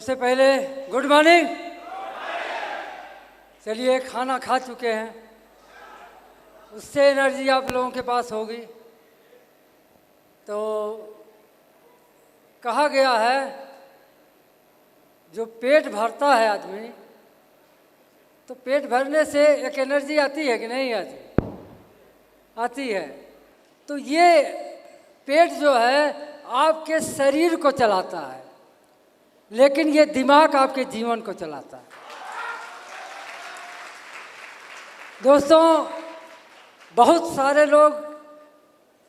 सबसे पहले good morning. चलिए, खाना खा चुके हैं, उससे एनर्जी आप लोगों के पास होगी। तो कहा गया है जो पेट भरता है आदमी, तो पेट भरने से एक एनर्जी आती है कि नहीं आती? आती है। तो ये पेट जो है आपके शरीर को चलाता है, लेकिन ये दिमाग आपके जीवन को चलाता है। दोस्तों, बहुत सारे लोग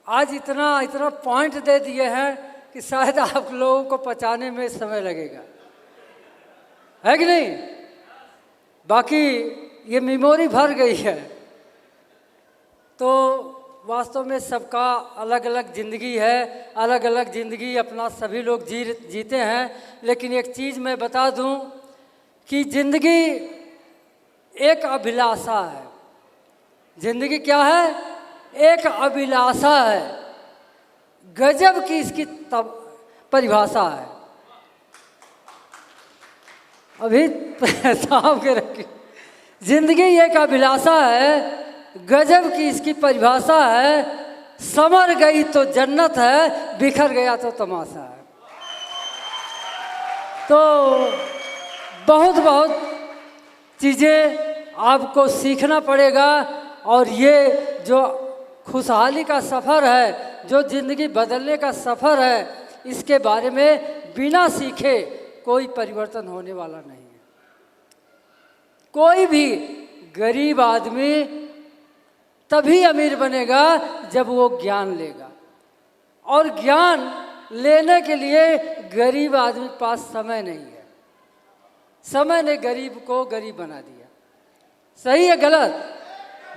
आज इतना इतना पॉइंट दे दिए हैं कि शायद आप लोगों को पचाने में समय लगेगा, है कि नहीं? बाकी ये मेमोरी भर गई है। तो वास्तव में सबका अलग अलग ज़िंदगी है, अलग अलग ज़िंदगी अपना सभी लोग जीते हैं। लेकिन एक चीज़ मैं बता दूं कि ज़िंदगी एक अभिलाषा है। ज़िंदगी क्या है? एक अभिलाषा है। गजब की इसकी परिभाषा है। अभी साहब के रखी, ज़िंदगी एक अभिलाषा है, गजब की इसकी परिभाषा है। समर गई तो जन्नत है, बिखर गया तो तमाशा है। तो बहुत बहुत चीज़ें आपको सीखना पड़ेगा। और ये जो खुशहाली का सफ़र है, जो ज़िंदगी बदलने का सफ़र है, इसके बारे में बिना सीखे कोई परिवर्तन होने वाला नहीं है। कोई भी गरीब आदमी तभी अमीर बनेगा जब वो ज्ञान लेगा, और ज्ञान लेने के लिए गरीब आदमी के पास समय नहीं है। समय ने गरीब को गरीब बना दिया। सही है गलत?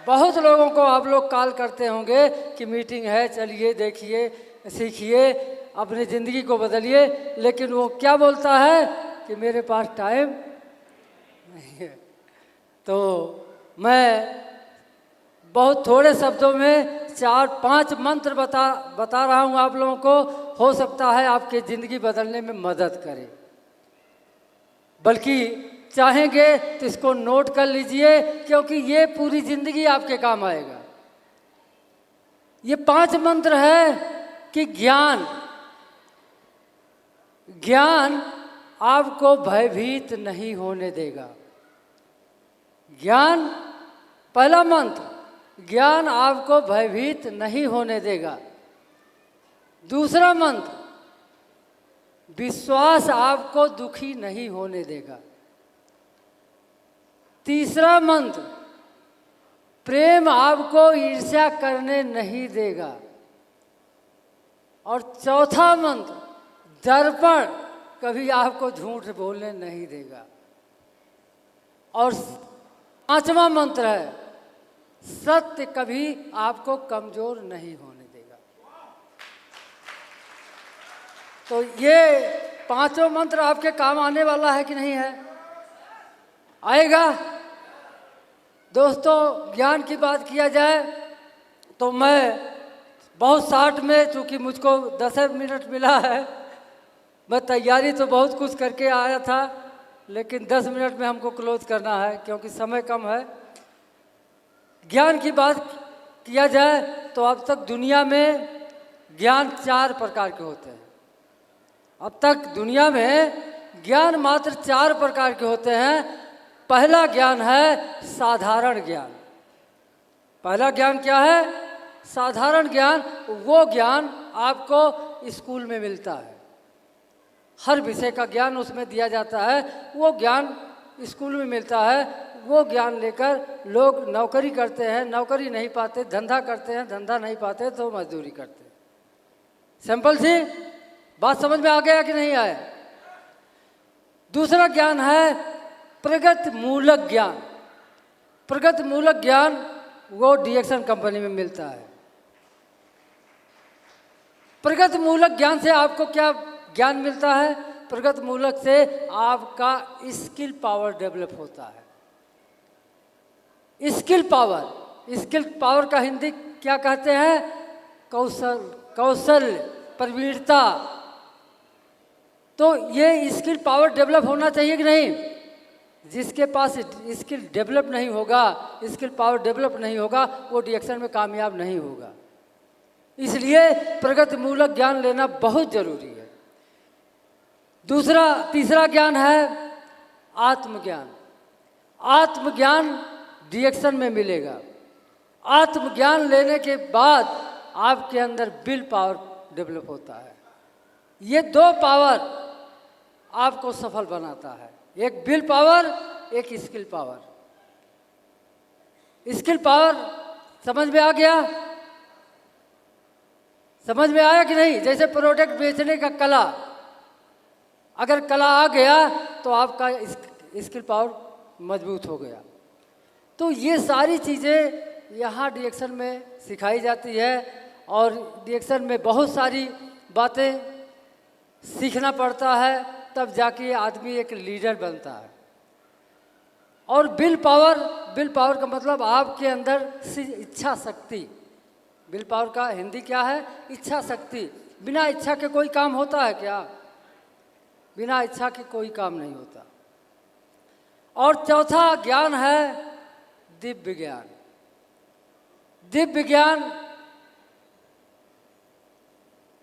बहुत लोगों को आप लोग कॉल करते होंगे कि मीटिंग है, चलिए देखिए, सीखिए, अपनी ज़िंदगी को बदलिए, लेकिन वो क्या बोलता है कि मेरे पास टाइम नहीं है। तो मैं बहुत थोड़े शब्दों में 4-5 मंत्र बता रहा हूँ आप लोगों को। हो सकता है आपकी ज़िंदगी बदलने में मदद करे। बल्कि चाहेंगे तो इसको नोट कर लीजिए, क्योंकि ये पूरी ज़िंदगी आपके काम आएगा। ये 5 मंत्र है कि ज्ञान आपको भयभीत नहीं होने देगा। ज्ञान, पहला मंत्र, ज्ञान आपको भयभीत नहीं होने देगा। दूसरा मंत्र, विश्वास आपको दुखी नहीं होने देगा। तीसरा मंत्र, प्रेम आपको ईर्ष्या करने नहीं देगा। और चौथा मंत्र, दर्पण कभी आपको झूठ बोलने नहीं देगा। और 5वां मंत्र है, सत्य कभी आपको कमजोर नहीं होने देगा। तो ये 5 मंत्र आपके काम आने वाला है कि नहीं है? आएगा। दोस्तों, ज्ञान की बात किया जाए तो मैं बहुत शार्ट में, चूँकि मुझको 10 मिनट मिला है, मैं तैयारी तो बहुत कुछ करके आया था, लेकिन 10 मिनट में हमको क्लोज करना है क्योंकि समय कम है। ज्ञान की बात किया जाए तो अब तक दुनिया में ज्ञान 4 प्रकार के होते हैं। अब तक दुनिया में ज्ञान मात्र 4 प्रकार के होते हैं। पहला ज्ञान है साधारण ज्ञान। पहला ज्ञान क्या है? साधारण ज्ञान। वो ज्ञान आपको स्कूल में मिलता है, हर विषय का ज्ञान उसमें दिया जाता है। वो ज्ञान स्कूल में मिलता है। वो ज्ञान लेकर लोग नौकरी करते हैं, नौकरी नहीं पाते धंधा करते हैं, धंधा नहीं पाते तो मजदूरी करते हैं। सिंपल सी बात समझ में आ गया कि नहीं आया? दूसरा ज्ञान है प्रगति मूलक ज्ञान। प्रगति मूलक ज्ञान वो डिएक्शन कंपनी में मिलता है। प्रगति मूलक ज्ञान से आपको क्या ज्ञान मिलता है? प्रगति मूलक से आपका स्किल पावर डेवलप होता है। स्किल पावर का हिंदी क्या कहते हैं? कौशल, प्रवीणता। तो ये स्किल पावर डेवलप होना चाहिए कि नहीं? जिसके पास स्किल डेवलप नहीं होगा, स्किल पावर डेवलप नहीं होगा, वो डिएक्शन में कामयाब नहीं होगा। इसलिए प्रगतिमूलक ज्ञान लेना बहुत जरूरी है। तीसरा ज्ञान है आत्मज्ञान। आत्मज्ञान डिएक्शन में मिलेगा। आत्मज्ञान लेने के बाद आपके अंदर विल पावर डेवलप होता है। ये दो पावर आपको सफल बनाता है, एक विल पावर, एक स्किल पावर। स्किल पावर समझ में आ गया? समझ में आया कि नहीं? जैसे प्रोडक्ट बेचने का कला, अगर कला आ गया तो आपका स्किल पावर मजबूत हो गया। तो ये सारी चीज़ें यहाँ डिएक्शन में सिखाई जाती है और डिएक्शन में बहुत सारी बातें सीखना पड़ता है, तब जाके आदमी एक लीडर बनता है। और विल पावर का मतलब आपके अंदर इच्छा शक्ति। विल पावर का हिंदी क्या है? इच्छा शक्ति। बिना इच्छा के कोई काम होता है क्या? बिना इच्छा के कोई काम नहीं होता। और चौथा ज्ञान है दिव्य ज्ञान। दिव्य ज्ञान,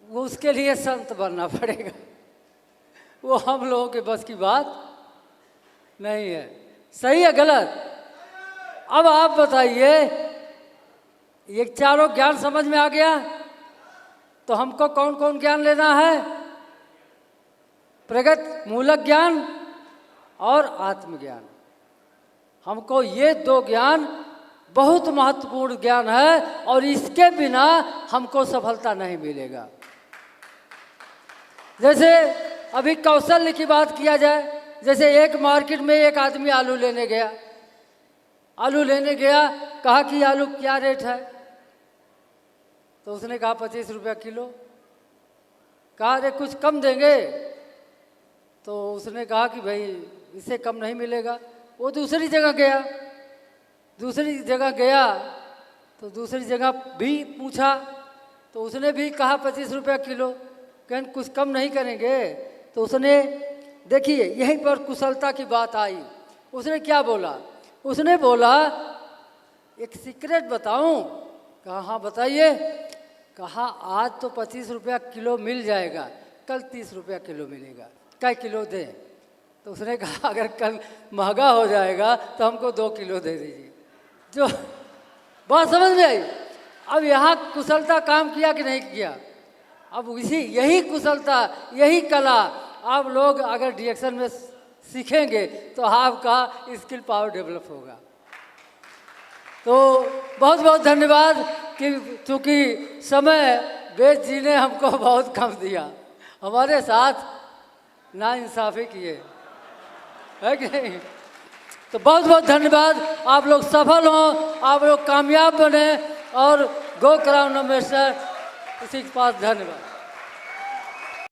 वो उसके लिए संत बनना पड़ेगा, वो हम लोगों के बस की बात नहीं है। सही है गलत? अब आप बताइए, ये चारों ज्ञान समझ में आ गया? तो हमको कौन कौन ज्ञान लेना है? प्रगतिमूलक ज्ञान और आत्मज्ञान। हमको ये दो ज्ञान बहुत महत्वपूर्ण ज्ञान है और इसके बिना हमको सफलता नहीं मिलेगा। जैसे अभी कौशल्य की बात किया जाए, जैसे एक मार्केट में एक आदमी आलू लेने गया। आलू लेने गया, कहा कि आलू क्या रेट है? तो उसने कहा 25 रुपया किलो। कहा अरे कुछ कम देंगे? तो उसने कहा कि भाई इससे कम नहीं मिलेगा। वो दूसरी जगह गया तो दूसरी जगह भी पूछा, तो उसने भी कहा 25 रुपया किलो। कहन कुछ कम नहीं करेंगे? तो उसने, देखिए यहीं पर कुशलता की बात आई। उसने क्या बोला? उसने बोला एक सीक्रेट बताऊं? कहा हाँ बताइए। कहा आज तो 25 रुपया किलो मिल जाएगा, कल 30 रुपया किलो मिलेगा, कै किलो दे? तो उसने कहा अगर कल महंगा हो जाएगा तो हमको 2 किलो दे दीजिए। जो बात समझ में आई? अब यहाँ कुशलता काम किया कि नहीं किया? अब यही कुशलता, यही कला आप लोग अगर डिएक्शन में सीखेंगे तो आपका स्किल पावर डेवलप होगा। तो बहुत बहुत धन्यवाद कि चूँकि समय वेद जी ने हमको बहुत कम दिया, हमारे साथ नाइंसाफ़ी किए, है कि नहीं? तो बहुत बहुत धन्यवाद। आप लोग सफल हों, आप लोग कामयाब बने और गो कराओ नमेश्वर, इसी के पास धन्यवाद।